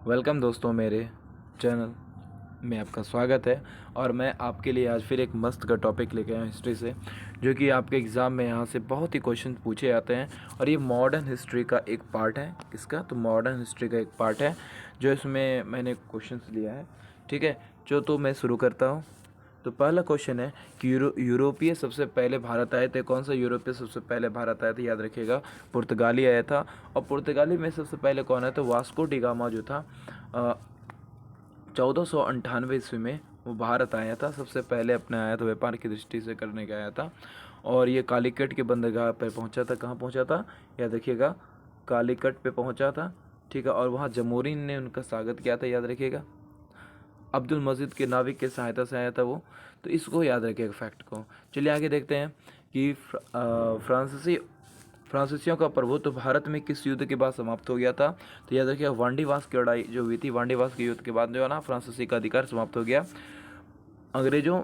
Welcome दोस्तों, मेरे channel में आपका स्वागत है। और मैं आपके लिए आज फिर एक मस्त का टॉपिक लेके आया हूँ हिस्ट्री से, जो कि आपके एग्ज़ाम में यहाँ से बहुत ही क्वेश्चन पूछे जाते हैं। और ये मॉडर्न हिस्ट्री का एक पार्ट है। किसका? तो मॉडर्न हिस्ट्री का एक पार्ट है जो इसमें मैंने क्वेश्चंस लिया है। ठीक है, तो मैं शुरू करता हूँ। तो पहला क्वेश्चन है कि यूरोपीय सबसे पहले भारत आए थे। कौन सा यूरोपीय सबसे पहले भारत आया था? याद रखिएगा, पुर्तगाली आया था। और पुर्तगाली में सबसे पहले कौन आया? तो वास्को डी गामा जो था 1498 ईस्वी में वो भारत आया था। सबसे पहले अपने आया था, व्यापार की दृष्टि से करने का आया था। और ये कालीकट के बंदरगाह पर पहुंचा था। कहाँ पहुंचा था? याद रखिएगा, कालीकट पे पहुंचा था। ठीक है, और वहाँ जमोरिन ने उनका स्वागत किया था। याद रखिएगा, अब्दुल मजीद के नाविक के सहायता से आया था वो। तो इसको याद रखिएगा, फैक्ट को। चलिए आगे देखते हैं कि फ्रांसीसियों का प्रभुत्व भारत में किस युद्ध के बाद समाप्त हो गया था? तो याद रखिएगा, वांडीवास की लड़ाई जो हुई थी, वांडीवास के युद्ध के बाद जो है ना, फ्रांसीसी का अधिकार समाप्त हो गया। अंग्रेजों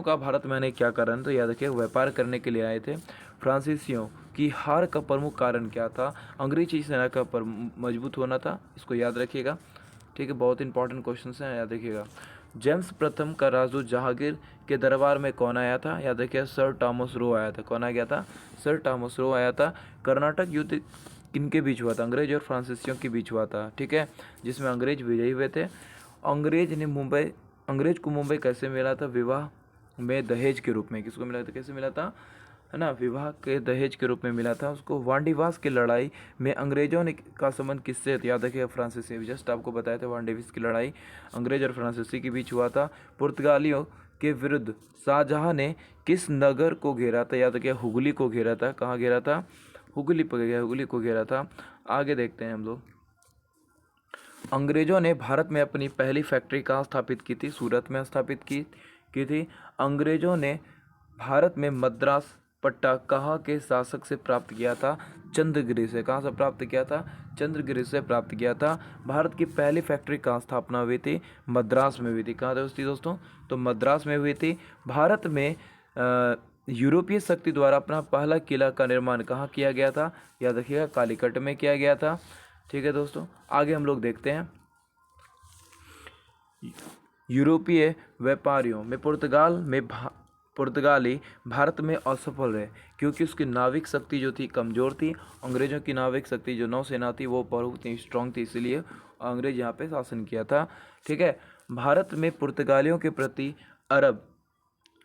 का भारत में आने क्या कारण? तो याद रखिए, व्यापार करने के लिए आए थे। फ्रांसीसियों की हार का प्रमुख कारण क्या था? अंग्रेजी सेना का मजबूत होना था। इसको याद रखिएगा। ठीक है, बहुत इंपॉर्टेंट क्वेश्चन हैं, याद रखिएगा। जेम्स प्रथम का राजदूत जहांगीर के दरबार में कौन आया था? याद रखिए, सर टॉमस रो आया था। कौन आ गया था? सर टॉमस रो आया था। कर्नाटक युद्ध किनके बीच हुआ था? अंग्रेज और फ्रांसीसियों के बीच हुआ था। ठीक है, जिसमें अंग्रेज विजयी हुए थे। अंग्रेज को मुंबई कैसे मिला था? विवाह में दहेज के रूप में। किसको मिला था? कैसे मिला था? है ना, विवाह के दहेज के रूप में मिला था उसको। वांडीवास की लड़ाई में अंग्रेजों ने का संबंध किससे? याद रखिए, फ्रांसीसी। जस्ट आपको बताया था, वांडीवास की लड़ाई अंग्रेज और फ्रांसीसी के बीच हुआ था। पुर्तगालियों के विरुद्ध शाहजहां ने किस नगर को घेरा था? याद रखिए, हुगली को घेरा था। कहाँ घेरा था? हुगली को घेरा था। आगे देखते हैं हम लोग। अंग्रेजों ने भारत में अपनी पहली फैक्ट्री कहाँ स्थापित की थी? सूरत में स्थापित की थी। अंग्रेजों ने भारत में मद्रास पट्टा कहाँ के शासक से प्राप्त किया था? चंद्रगिरी से। कहाँ से प्राप्त किया था? चंद्रगिरी से प्राप्त किया था। भारत की पहली फैक्ट्री कहाँ स्थापना हुई थी? मद्रास में हुई थी। कहाँ थी दोस्तों? तो मद्रास में हुई थी। भारत में यूरोपीय शक्ति द्वारा अपना पहला किला का निर्माण कहाँ किया गया था? याद रखिएगा, कालीकट में किया गया था। ठीक है दोस्तों, आगे हम लोग देखते हैं। यूरोपीय व्यापारियों में पुर्तगाली भारत में असफल रहे क्योंकि उसकी नाविक शक्ति जो थी कमज़ोर थी। अंग्रेज़ों की नाविक शक्ति जो नौसेना थी वो बहुत ही स्ट्रांग थी, इसलिए अंग्रेज यहाँ पे शासन किया था। ठीक है, भारत में पुर्तगालियों के प्रति अरब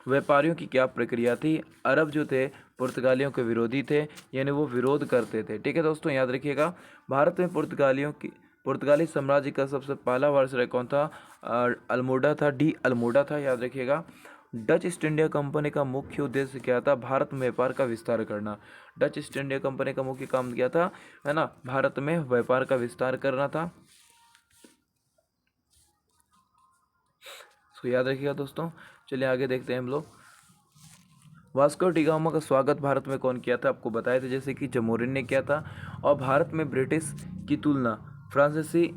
व्यापारियों की क्या प्रक्रिया थी? अरब जो थे पुर्तगालियों के विरोधी थे, यानी वो विरोध करते थे। ठीक है दोस्तों, याद रखिएगा। भारत में पुर्तगाली साम्राज्य का सबसे पहला वायसराय कौन था? अल्मोड़ा था, डी अल्मोड़ा था। याद रखिएगा। डच ईस्ट इंडिया कंपनी का मुख्य उद्देश्य क्या था? भारत में व्यापार का विस्तार करना। डच ईस्ट इंडिया कंपनी का मुख्य काम क्या था? है ना, भारत में व्यापार का विस्तार करना था। इसको याद रखिएगा दोस्तों। चलिए आगे देखते हैं हम लोग। वास्को डी गामा का स्वागत भारत में कौन किया था? आपको बताया था, जैसे कि जमोरिन ने किया था। और भारत में ब्रिटिश की तुलना फ्रांसीसी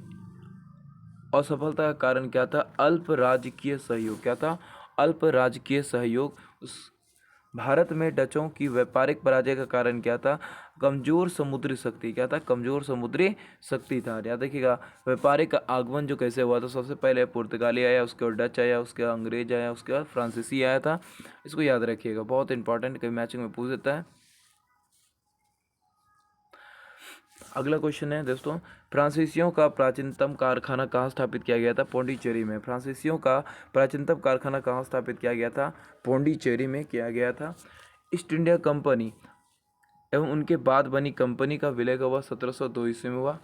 असफलता का कारण क्या था? अल्प राजकीय सहयोग। क्या था? अल्प राजकीय सहयोग। उस भारत में डचों की व्यापारिक पराजय का कारण क्या था? कमजोर समुद्री शक्ति। क्या था? कमजोर समुद्री शक्ति था। याद रखिएगा। व्यापारिक आगमन जो कैसे हुआ था? सबसे पहले पुर्तगाली आया, उसके बाद डच आया, उसके बाद अंग्रेज आया, उसके बाद फ्रांसीसी आया था। इसको याद रखिएगा, बहुत इंपॉर्टेंट, कभी मैचिंग में पूछ देता है। अगला क्वेश्चन है दोस्तों, फ्रांसीसियों का प्राचीनतम कारखाना कहाँ स्थापित किया गया था? पौंडीचेरी में। फ्रांसीसियों का प्राचीनतम कारखाना कहाँ स्थापित किया गया था? पौंडीचेरी में किया गया था। ईस्ट इंडिया कंपनी एवं उनके बाद बनी कंपनी का विलय हुआ 1702 ईस्वी में हुआ।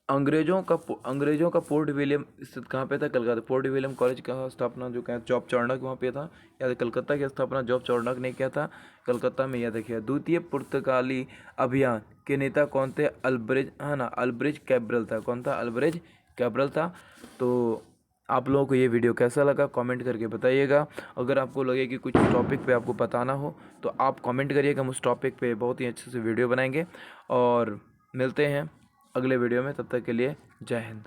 अंग्रेजों का पोर्ट विलियम स्थित कहाँ पे था? कलकत्ता। पोर्ट विलियम कॉलेज का स्थापना जो क्या जॉब चार्नक वहाँ पे था। याद, कलकत्ता की स्थापना जॉब चार्नक ने किया था, कलकत्ता में। याद रखिए। द्वितीय पुर्तगाली अभियान के नेता कौन थे? अल्ब्रेज, है ना, अल्ब्रेज कैब्रल था। कौन था? अल्ब्रेज कैब्रल था। तो आप लोगों को ये वीडियो कैसा लगा कमेंट करके बताइएगा। अगर आपको लगे कि कुछ टॉपिक पे आपको बताना हो तो आप कमेंट करिएगा, हम उस टॉपिक पे बहुत ही अच्छे से वीडियो बनाएंगे। और मिलते हैं अगले वीडियो में, तब तक के लिए जय हिंद।